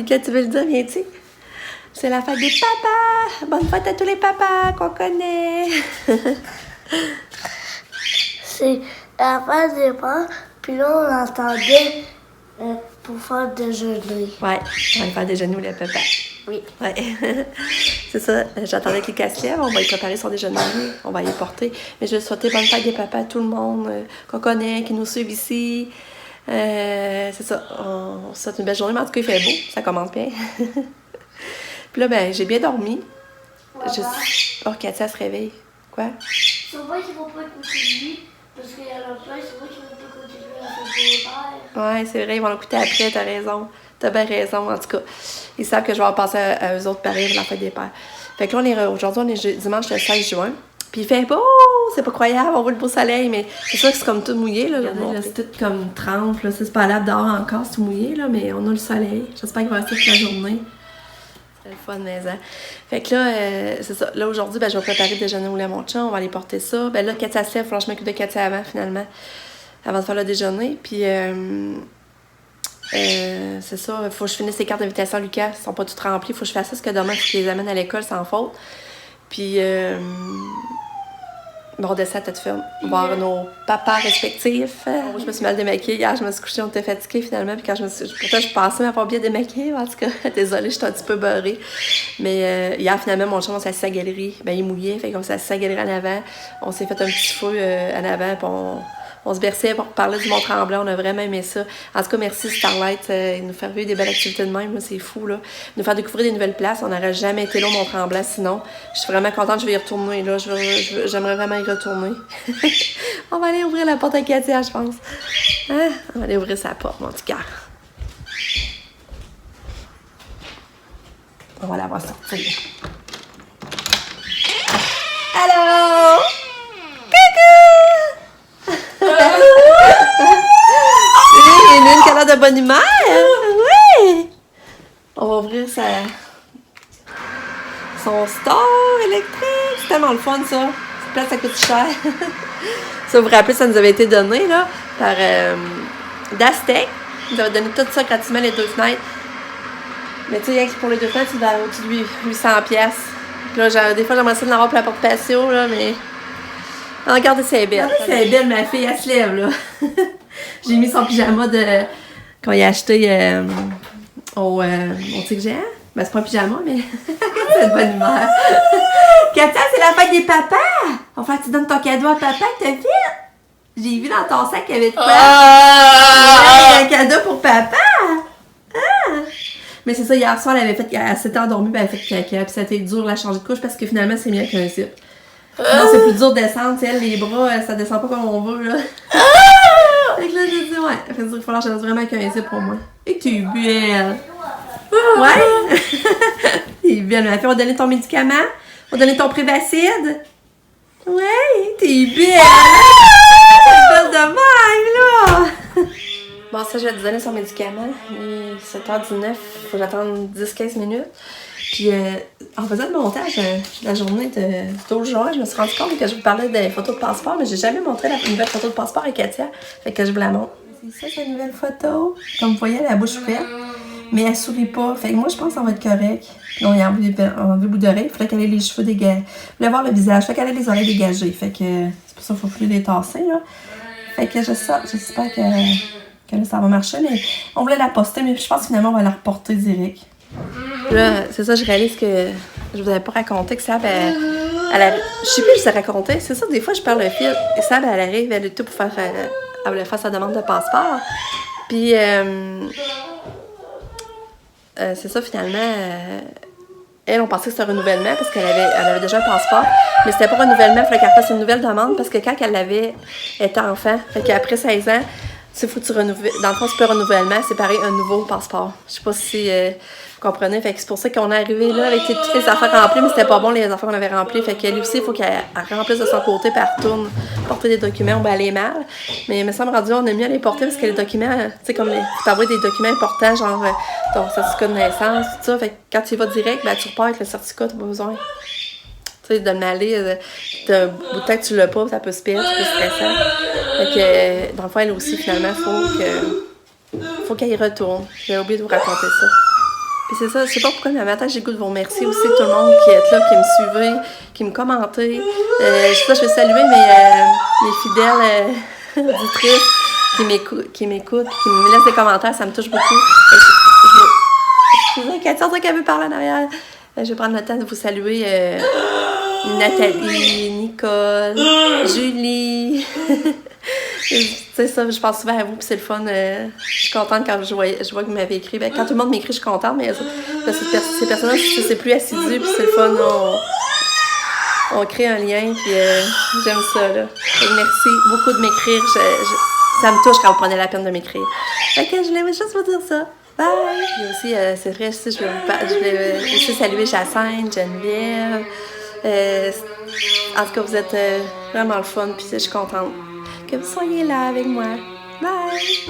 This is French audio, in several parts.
Lucas, tu veux le dire, viens-tu? C'est la fête des papas! Bonne fête à tous les papas qu'on connaît! C'est la fête des papas, puis là, on entendait pour faire déjeuner. Ouais, on va aller faire déjeuner ou les papas. Oui. Ouais. C'est ça, j'attendais que les casse-lèvres, on va y préparer son déjeuner, on va y porter. Mais je veux souhaiter bonne fête des papas à tout le monde qu'on connaît, qui nous suivent ici. C'est ça, on se souhaite une belle journée, mais en tout cas, il fait beau, ça commence bien. Puis là, ben, j'ai bien dormi. Oh, Katia se réveille. Quoi? C'est vrai qu'ils vont pas continuer, parce qu'il y a la place, c'est vrai qu'ils vont pas continuer à faire des verres. Ouais, c'est vrai, ils vont l'écouter après, t'as raison. T'as bien raison, en tout cas. Ils savent que je vais en passer à eux autres pareil pour la fête des pères. Fait que là, aujourd'hui, on est dimanche le 16 juin. Puis il fait beau, c'est pas croyable, on voit le beau soleil, mais c'est sûr que c'est comme tout mouillé, là. Regardez, là, c'est tout comme trempe, là. C'est pas là dehors encore, c'est tout mouillé, là, mais on a le soleil. J'espère qu'il va rester toute la journée. C'est le fun, maison. Fait que là, c'est ça. Là, aujourd'hui, ben, je vais préparer le déjeuner au lait à mon chum, on va aller porter ça. Ben là, Katia se lève, il faut que je m'occupe de Katia avant, finalement, avant de faire le déjeuner. Puis, c'est ça, il faut que je finisse les cartes d'invitation à Lucas, elles sont pas toutes remplies, il faut que je fasse ça, parce que demain, il faut qu'ils les amènent à l'école sans faute. Puis, bon, on descend à tête ferme, voir nos papas respectifs. Je me suis mal démaquillée hier, je me suis couchée, on était fatigués finalement, puis quand pourtant, je pensais m'avoir bien démaquillée, en tout cas, désolée, j'étais un petit peu beurrée. Mais hier, finalement, mon chum, on s'est assis à la galerie, ben il mouillait, fait qu'on s'est assis à la galerie en avant, on s'est fait un petit feu en avant, puis on se berçait pour parler du Mont-Tremblant, on a vraiment aimé ça. En tout cas, merci Starlight, il nous fait vivre des belles activités de même, c'est fou, là. Nous faire découvrir des nouvelles places, on n'aurait jamais été là au Mont-Tremblant sinon. Je suis vraiment contente, je vais y retourner, là. J'aimerais vraiment y retourner. On va aller ouvrir la porte à Katia, je pense. Hein? On va aller ouvrir sa porte, mon petit cœur. On va la voir sortir. Allô? Il y en a une qui a l'air de bonne humeur. Oui. On va ouvrir son store électrique. C'est tellement le fun, ça. Cette place, ça coûte cher. Ça, vous vous rappelez, ça nous avait été donné là, par Dastec. Il nous avait donné tout ça gratuitement, les 2 fenêtres. Mais tu sais, pour les 2 fenêtres, c'est au-dessus de 800$. Puis là, des fois, j'aimerais ça de l'avoir pour la porte patio, là, mais... Oh, regardez, c'est belle. C'est belle, ma fille, elle se lève, là. J'ai mis son pyjama qu'on a acheté au Tigre Géant. Ben, c'est pas un pyjama, mais c'est de bonne humeur. Katia, c'est la fête des papas! On va faire que tu donnes ton cadeau à papa que t'as fait. J'ai vu dans ton sac qu'il y avait de quoi. Un cadeau pour papa! Ah! Mais c'est ça, hier soir, elle s'était endormie, ben, elle avait fait caca, puis ça a été dur de la changer de couche parce que finalement, c'est mieux qu'un zip. Non, c'est plus dur de descendre, tu sais, les bras, ça descend pas comme on veut, là. Fait que là, j'ai dit, ouais, il va falloir que je reste vraiment qu'un zip pour moi. Et tu es belle! Ouais! T'es belle, ma fille. On va donner ton médicament? On va donner ton Prévacide? Ouais! T'es belle! T'es belle de même, là! Bon, ça, je vais te donner son médicament. Il est 7h19, faut que j'attende 10-15 minutes. Puis, en faisant le montage la journée d'aujourd'hui, je me suis rendu compte que je vous parlais des photos de passeport, mais j'ai jamais montré la nouvelle photo de passeport à Katia. Fait que je vous la montre. C'est ça, sa nouvelle photo. Comme vous voyez, elle a la bouche ouverte, mais elle sourit pas. Fait que moi, je pense que ça va être correct. Là, on a enlevé le bout d'oreille. Il fallait qu'elle ait les cheveux dégagés. Je voulais voir le visage. Fait qu'elle ait les oreilles dégagées. Fait que c'est pour ça qu'il faut plus les tasser, là. Fait que j'espère que là, ça va marcher, mais on voulait la poster, mais je pense que finalement, on va la reporter direct. Là, c'est ça, je réalise que je vous avais pas raconté que Sab, je sais plus, je vous ai raconté. C'est ça, des fois, je perds le fil. Et Sab, elle arrive, elle est tout pour faire, elle voulait faire sa demande de passeport. Puis, c'est ça, finalement, elle, on pensait que c'était un renouvellement parce qu'elle avait déjà un passeport. Mais c'était pas un renouvellement, il fallait qu'elle fasse une nouvelle demande parce que quand elle était enfant, fait qu'après 16 ans, il faut que tu renouveles. Dans le fond, c'est pas un renouvellement, c'est pareil, un nouveau passeport. Je sais pas si vous comprenez. Fait que c'est pour ça qu'on est arrivé là avec toutes les affaires remplies, mais c'était pas bon les affaires qu'on avait remplies. Fait qu'elle aussi, il faut qu'elle remplisse de son côté, puis elle retourne porter des documents ou ben elle est mal. Mais il me semble rendu, on a mieux à les porter parce que les documents, tu sais, comme tu envoies des documents importants, genre ton certificat de naissance, tout ça. Fait que quand tu y vas direct, ben tu repars avec le certificat, t'as pas besoin. Tu sais, de le aller, d'un bout de temps que tu l'as pas, ça peut se perdre, c'est plus stressant. Fait que, dans le fond, elle aussi, finalement, faut qu'elle y retourne. J'ai oublié de vous raconter ça. Puis c'est ça, je sais pas pourquoi, mais matin, j'ai le goût de vous remercier aussi tout le monde qui est là, qui me suivait, qui me commentait. Je sais pas, je veux saluer mes fidèles auditrices qui m'écoutent, qui me laissent des commentaires, ça me touche beaucoup. Excusez, Katia, on dirait qu'elle veut parler en arrière. Je vais prendre le temps de vous saluer Nathalie, Nicole, Julie. C'est ça, je pense souvent à vous, puis c'est le fun. Je suis contente quand je vois que vous m'avez écrit. Ben, quand tout le monde m'écrit, je suis contente, mais parce que ces personnes-là, c'est plus assidu, puis c'est le fun. On crée un lien, puis j'aime ça. Là. Merci beaucoup de m'écrire. Ça me touche quand vous prenez la peine de m'écrire. Fait que je voulais juste vous dire ça. Bye! Puis aussi, c'est vrai, je voulais aussi saluer Jacinthe, Geneviève. En tout cas, vous êtes vraiment le fun, puis je suis contente que vous soyez là avec moi. Bye!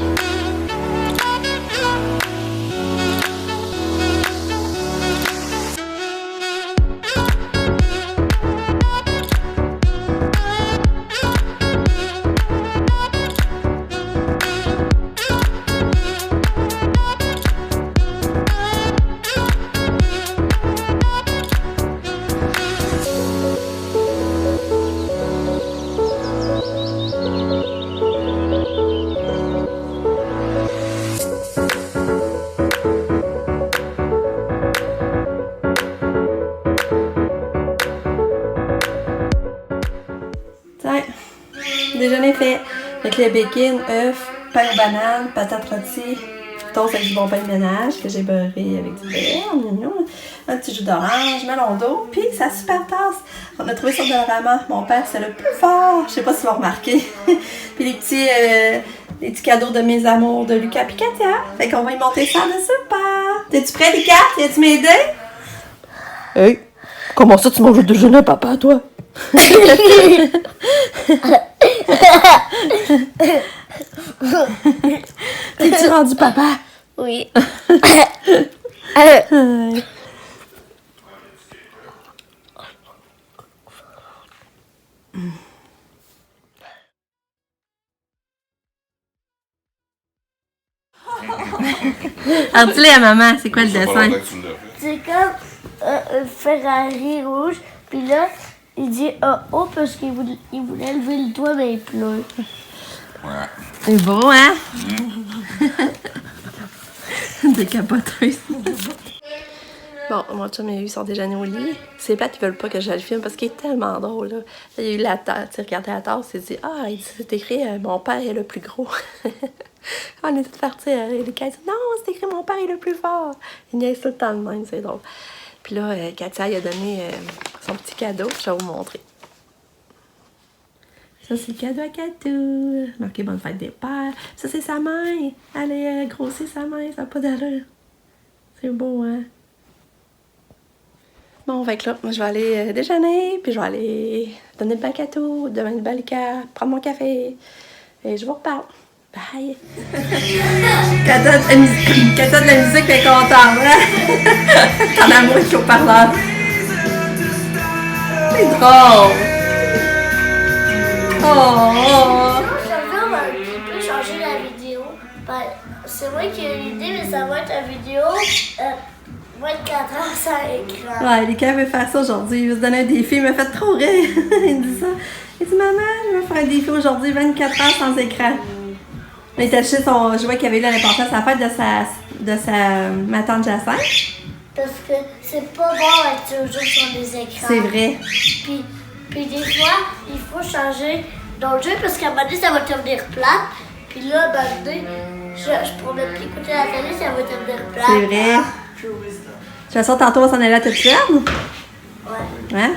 Déjeuner fait avec le bacon, œufs, pain aux bananes, patates rôties, toast avec du bon pain de ménage que j'ai beurré avec du beurre, un petit jus d'orange, melon d'eau, puis sa super tasse. On a trouvé sur Dollarama. Mon père, c'est le plus fort. Je sais pas si vous l'avez remarqué. Puis les petits cadeaux de mes amours de Lucas et Katia. Fait qu'on va y monter ça de super. T'es-tu prêt, Lucas? Viens-tu m'aider? Hey, comment ça tu manges le déjeuner, papa, toi? T'es-tu rendu papa? Oui. Alors dis-le à maman, c'est quoi le dessin? C'est comme un Ferrari rouge, puis là, il dit oh parce qu'il voulait lever le doigt, mais il pleut. Ouais. C'est beau, hein? Des capoteuse. Bon, mon chum et lui sont déjeunés au lit. C'est plate, ils veulent pas que je le filme parce qu'il est tellement drôle, là. Il a eu la tasse, il a regardé la tasse, il s'est dit « Ah, c'est écrit mon père est le plus gros. » On est tous partis, les gars disent « Non, c'est écrit mon père est le plus fort. » Il niaise tout le temps de même, c'est drôle. Puis là, Katia, il a donné son petit cadeau, je vais vous montrer. Ça, c'est le cadeau à Katou. Marqué bonne fête des pères. Ça, c'est sa main. Elle a grossi sa main, ça n'a pas d'allure. C'est beau, hein? Bon, fait que là, je vais aller déjeuner, puis je vais aller donner le bac à tout, donner le bac à prendre mon café. Et je vous reparle. Bye! Katia de la musique, elle est contente, hein? T'en as moi qui au parleur. C'est drôle! Oh! On peut changer la vidéo. C'est moi qui ai l'idée, mais ça va être une vidéo 24 heures sans écran. Ouais, Lucas veut faire ça aujourd'hui. Il veut se donner un défi. Il m'a fait trop rire. Il dit ça. Il dit, maman, je vais faire un défi aujourd'hui, 24 heures sans écran. Mais il t'a acheté son jouet qu'il avait eu à l'importance à la fête de ma tante Jacinthe. Parce que c'est pas bon d'être toujours sur des écrans. C'est vrai. Puis des fois, il faut changer dans le jeu parce qu'à un moment donné, ça va devenir plate. Puis là, à un moment donné, je pourrais même plus écouter la télé, ça va devenir plate. C'est vrai. De toute façon, tantôt, on va s'en aller à toute seule. Ouais. Hein?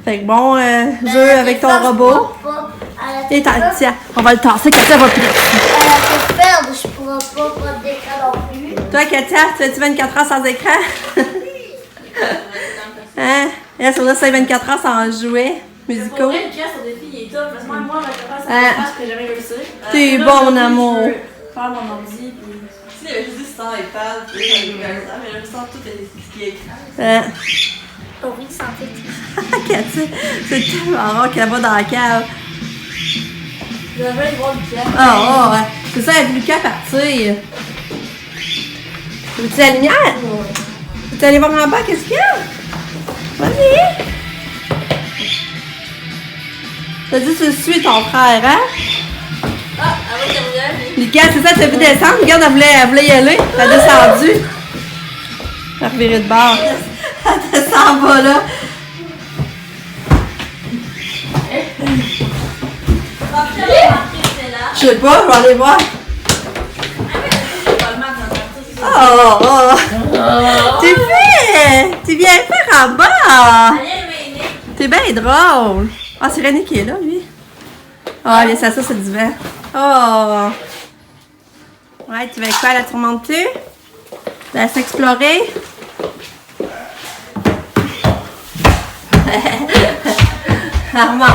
Fait que bon, jeu avec ton robot. Et tiens, on va le tasser, Katia va plus. Elle a fait perdre, je pourrais pas prendre d'écran non plus. Toi, Katia, tu fais-tu 24 heures sans écran? Hein? Elle, ça c'est 24 heures sans jouets musicaux. Pour vrai, le cas sur des filles, il est top. Parce que moi, 24 heures, c'est que j'ai jamais réussi. T'es bon, mon amour. Faire mon ordi, puis... Si, il y avait juste des sans iPad, puis j'avais ouvert ça, mais là, je sens tout ce qui est écrit. Oui, santé. Katia, c'est tellement rare qu'elle va dans la cave. J'avais aller voir le cas. Ah, ouais. C'est ça, avec Lucas partir. Veux-tu la lumière? Veux-tu aller voir en bas, qu'est-ce qu'il y a? Vas-y! T'as dit que tu suis ton frère, hein? Ah, elle va terminer. Lucas, c'est ça, t'as vu descendre? Regarde, elle voulait y aller. Elle a descendu. Elle a reviré de bord. Elle descend en bas, là. Je sais pas, je vais aller voir. Oh, oh. Tu viens faire en bas. T'es bien drôle. Ah, c'est René qui est là, lui. Ah, laisse ça, c'est du vent. Oh. Ouais, tu veux quoi, la tourmente-tu? Tu vas s'explorer? Armand.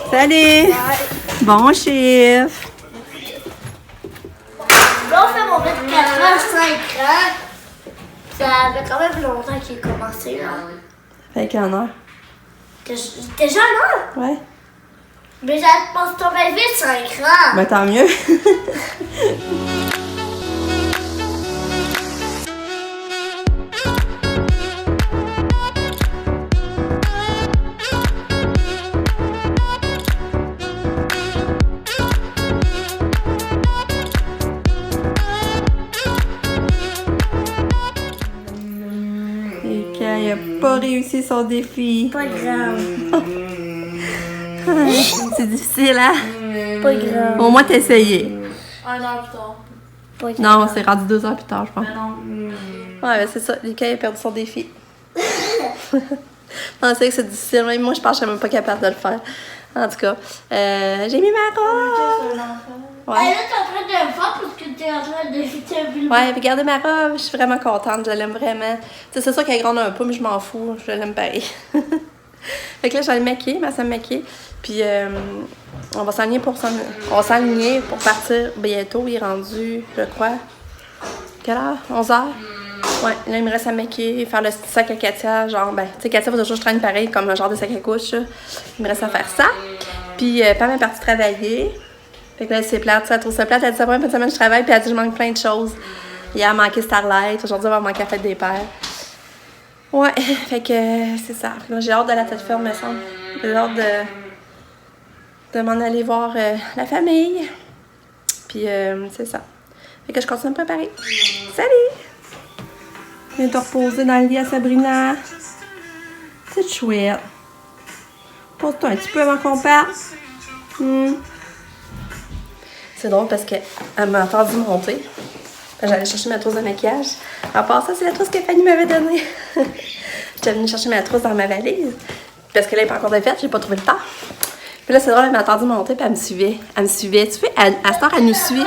Salut! Bon chiffre! Là, on fait mon 24 heures, 5 ans. Ça fait quand même longtemps qu'il a commencé, là. Fait qu'en heure. Déjà, là? Ouais. Mais ça passe tombé vite, 5 ans. Ben tant mieux. Il a pas réussi son défi. Pas grave. C'est difficile, hein? Pas grave. Au moins, t'as essayé. 1 heure plus tard. Pas grave. Non, c'est rendu 2 heures plus tard, je pense. Mais non. Ouais, ben c'est ça. Lucas a perdu son défi. Non, c'est vrai que c'est difficile. Même moi, je pense que je serais même pas capable de le faire. En tout cas, j'ai mis ma robe. Là, Ouais. t'es en train de le faire parce que t'es en train de faire le Ouais, regardez ma robe. Je suis vraiment contente. Je l'aime vraiment. Tu sais, c'est sûr qu'elle est grande un peu, mais je m'en fous. Je l'aime pareil. Fait que là, j'allais me maquiller, ma soeur me maquiller. Puis, on va s'aligner pour partir bientôt. Il est rendu, je crois, quelle heure? 11 heures? Ouais, là, il me reste à me maquiller, faire le sac à Katia. Genre, ben, tu sais, Katia, faut toujours que je traîne pareil, comme un genre de sac à couche. Là. Il me reste à faire ça. Puis, Pam est partie travailler. Fait que là, c'est plate, ça trouve ça plate. Elle dit, ça prend une semaine, je travaille, puis elle dit, je manque plein de choses. Hier, elle a manqué Starlight. Aujourd'hui, elle va manquer la fête des pères. Ouais, fait que c'est ça. Là, j'ai hâte de la tête ferme, me semble. J'ai hâte de m'en aller voir la famille. Puis, c'est ça. Fait que je continue à me préparer. Salut! Viens te reposer dans le lit à Sabrina. C'est chouette. Pose-toi un petit peu avant qu'on parte. C'est drôle parce qu'elle m'a entendu monter. J'allais chercher ma trousse de maquillage. À part ça, c'est la trousse que Fanny m'avait donnée. J'étais venue chercher ma trousse dans ma valise. Parce que là, elle n'est pas encore défaite, j'ai pas trouvé le temps. Puis là, c'est drôle, elle m'a entendu monter, puis elle me suivait. Elle me suivait. Tu sais, à cette heure, elle nous suit.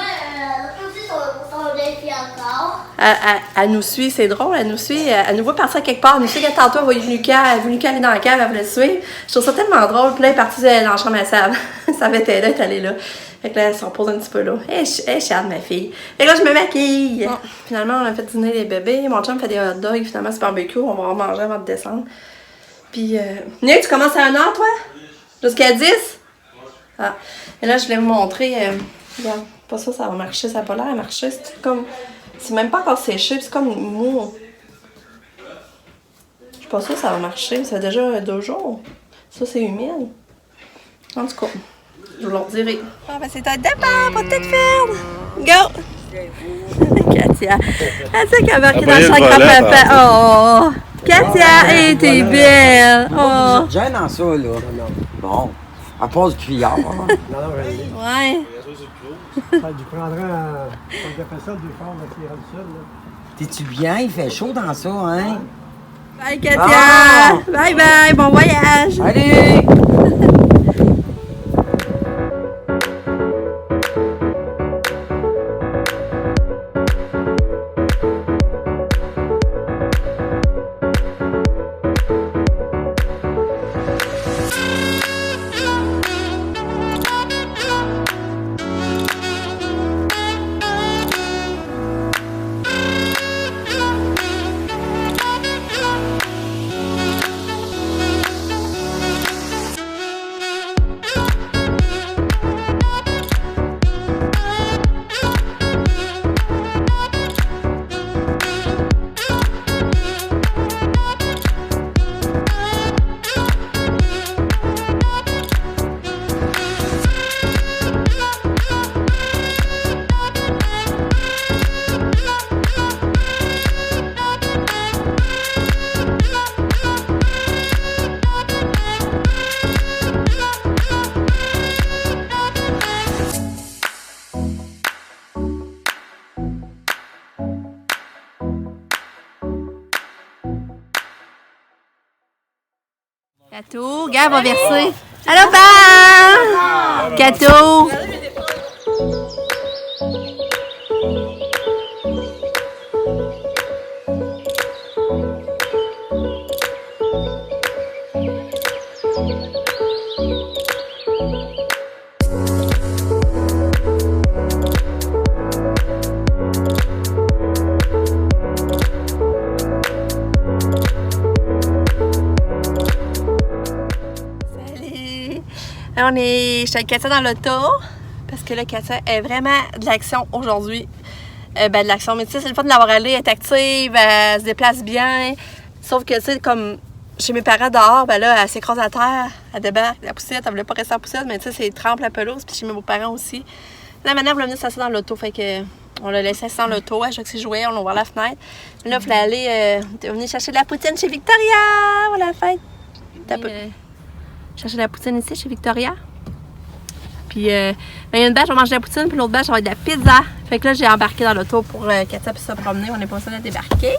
Elle nous suit, c'est drôle, elle nous suit. Elle nous voit partir quelque part. Elle nous suit que tantôt, elle voyait Lucas, elle voulait Lucas aller dans la cave, elle voulait le suivre. Je trouve ça tellement drôle. Puis là, elle est partie dans la chambre à Sam. Ça avait été là, elle est allée là. Fait que là, elle se repose un petit peu là. Elle chante, ma fille. Fait que là, je me maquille. Bon, finalement, on a fait dîner les bébés. Mon chum fait des hot dogs. Finalement, c'est barbecue. On va en manger avant de descendre. Puis, Nick, tu commences à 1h, toi? Jusqu'à 10? Ah. Et là, je voulais vous montrer. Regarde, pas ça, ça va marcher. Ça n'a pas l'air à marcher. C'est comme. C'est même pas encore séché. C'est comme mou. Je suis pas sûre que ça va marcher. Ça fait déjà 2 jours. Ça, c'est humide. En tout cas. Je vous le redirai. Ah, ben c'est un départ pour toute ferme. Go! Katia. Elle sait qu'elle va marquer dans le sac à papa. Oh! Katia, t'es belle. Oh! Vous êtes dans ça, là. Bon. À part du criard. Non, Ouais. tu prendrais un. On appelle ça du fond de tirant du sud, là. T'es-tu bien? Il fait chaud dans ça, hein? Bye, Katia! Bye bye! Bon voyage! Allez! Cato, Gab va verser. Allô, Pam! Cato! Là, je suis avec Katia dans l'auto parce que là, Katia est vraiment de l'action aujourd'hui. De l'action, mais tu sais, c'est le fun de l'avoir allée, elle est active, elle se déplace bien. Sauf que, tu sais, comme chez mes parents dehors, ben là, elle s'écrase à terre, elle débarque, la poussette, elle voulait pas rester en poussette, mais tu sais, c'est trempe la pelouse, puis chez mes beaux-parents aussi. Là, maintenant, elle voulait venir s'asseoir dans l'auto, fait que on l'a laissé assis dans l'auto, à chaque fois que c'est joué, on l'a ouvert la fenêtre. Là, il fallait aller venir chercher de la poutine chez Victoria pour la fête. Chercher de la poutine ici chez Victoria. Puis, il y a une bâche, on va manger de la poutine, puis l'autre bâche, on va de la pizza. Fait que là, j'ai embarqué dans l'auto pour Katia puisse se promener. On est pas sûr de débarquer.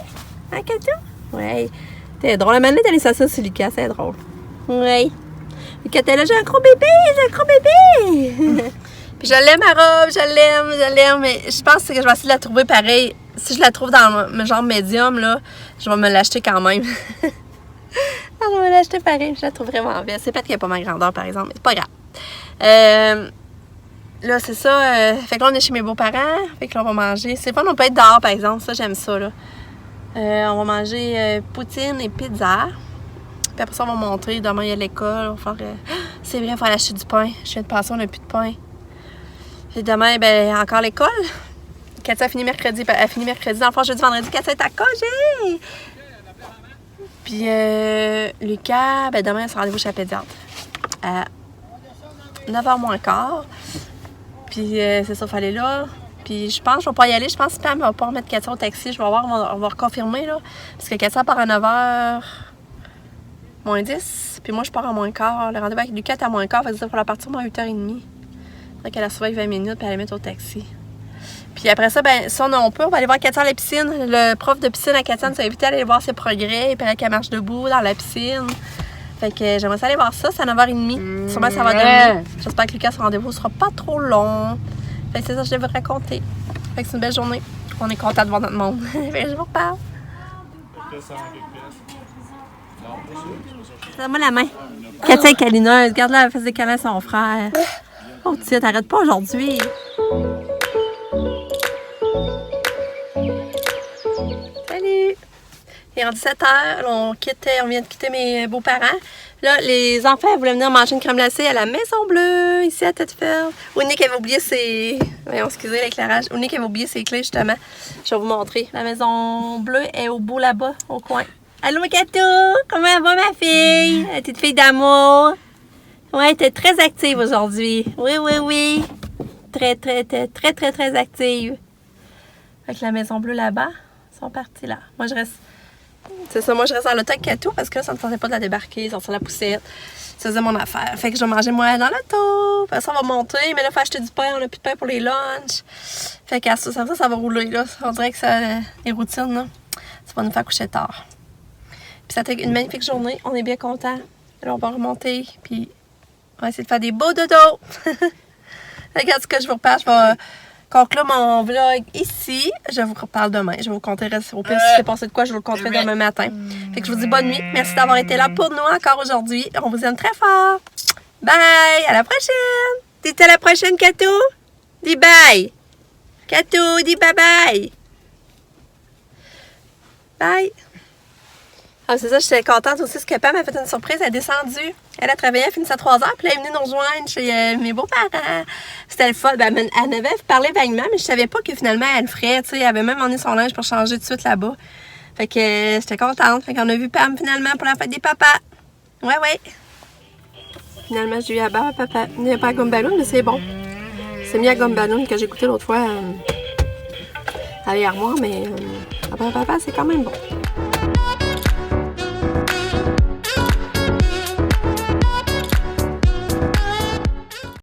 Hein, Katia? Oui. C'était drôle. La manette d'aller s'asseoir sur Lucas, c'est drôle. Oui. Puis Katia, là, j'ai un gros bébé! Puis je l'aime, ma robe, je l'aime. Mais je pense que je vais essayer de la trouver pareil. Si je la trouve dans le genre médium, là, je vais me l'acheter quand même. Je vais l'acheter pareil, je la trouve vraiment belle. C'est peut-être qu'elle n'est pas ma grandeur, par exemple, mais c'est pas grave. Là, c'est ça. Fait que là, on est chez mes beaux-parents. Fait que là, on va manger. C'est fun, on peut être dehors, par exemple. Ça, j'aime ça, là. On va manger poutine et pizza. Puis après ça, on va montrer. Demain, il y a l'école. On va faire... C'est vrai, il faut aller acheter du pain. Je viens de passer, on n'a plus de pain. Et demain, ben, encore l'école. Katia a fini mercredi. Elle finit mercredi. Dans le fond, jeudi, vendredi, Katia est à congé. Puis Lucas, ben demain, c'est rendez-vous chez la pédiatre à 9h moins quart. Puis c'est ça, il fallait là. Puis je pense que je vais pas y aller. Je pense que Pam va pas remettre Katia au taxi. Je vais voir, on va reconfirmer là. Parce que Katia part à 9h moins 10. Puis moi, je pars à moins quart. Le rendez-vous avec Lucas est à moins quart. Fait que ça, il faut la partir à 8h30. Fait qu'elle a sauvé 20 minutes puis elle la mettre au taxi. Puis après ça, ben, si on peut, on va aller voir Katia à la piscine. Le prof de piscine à Katia nous a invité à aller voir ses progrès. Il paraît qu'elle marche debout dans la piscine. Fait que j'aimerais ça aller voir ça. C'est à 9h30. Sûrement, ça va donner. J'espère que Lucas, son rendez-vous sera pas trop long. Fait que c'est ça que je vais vous raconter. Fait que c'est une belle journée. On est content de voir notre monde. Fait que je vous reparle. Donne-moi la main. Katia est câlineuse. Regarde-la, elle fait des câlins à son frère. Oh, tiens, t'arrêtes pas aujourd'hui. Salut! Il est rendu 7h, on vient de quitter mes beaux-parents. Là, les enfants voulaient venir manger une crème glacée à la Maison Bleue, ici à Thetford. Unique avait oublié ses... Voyons, excusez l'éclairage. Unique avait oublié ses clés, justement. Je vais vous montrer. La Maison Bleue est au bout là-bas, au coin. Allô, Kato! Comment va, ma fille? La petite fille d'amour? Ouais, t'es très active aujourd'hui. Oui. Très active. Avec la Maison Bleue là-bas, ils sont partis là. Moi, je reste... C'est ça, moi, je reste dans l'auto avec Kato parce que là, ça ne me tentait pas de la débarquer, sortir la poussette. Ça faisait mon affaire. Fait que je vais manger, moi, dans l'auto. Après ça, on va monter. Mais là, il faut acheter du pain. On n'a plus de pain pour les lunchs. Fait que ça va rouler, là. On dirait que ça, les routines, là, ça va nous faire coucher tard. Puis ça a été une magnifique journée. On est bien contents. Là, on va remonter. Puis on va essayer de faire des beaux dodos. Regarde ce que je vous reparle. Je vais conclure mon vlog ici. Je vous reparle demain. Je vais vous compter au pire si c'est passé de quoi, je vous le compterai demain matin. Fait que je vous dis bonne nuit. Merci d'avoir été là pour nous encore aujourd'hui. On vous aime très fort. Bye! À la prochaine! Dis à la prochaine, Kato! Dis bye! Kato, dis bye bye! Bye! Ah, c'est ça, j'étais contente aussi parce que Pam m'a fait une surprise. Elle est descendue. Elle a travaillé, elle finit à 3h, puis elle est venue nous rejoindre chez mes beaux-parents. C'était le fun. Ben, elle avait parlé vaguement, mais je savais pas que finalement elle le ferait. Elle avait même emmené son linge pour changer tout de suite là-bas. Fait que j'étais contente. Fait qu'on a vu Pam finalement pour la fête des papas. Ouais. Finalement, j'ai eu à barre papa. Il n'y a pas à gomme ballon, mais c'est bon. C'est mieux à gomme ballon que j'ai goûté l'autre fois à l'armoire, mais à barre papa, c'est quand même bon.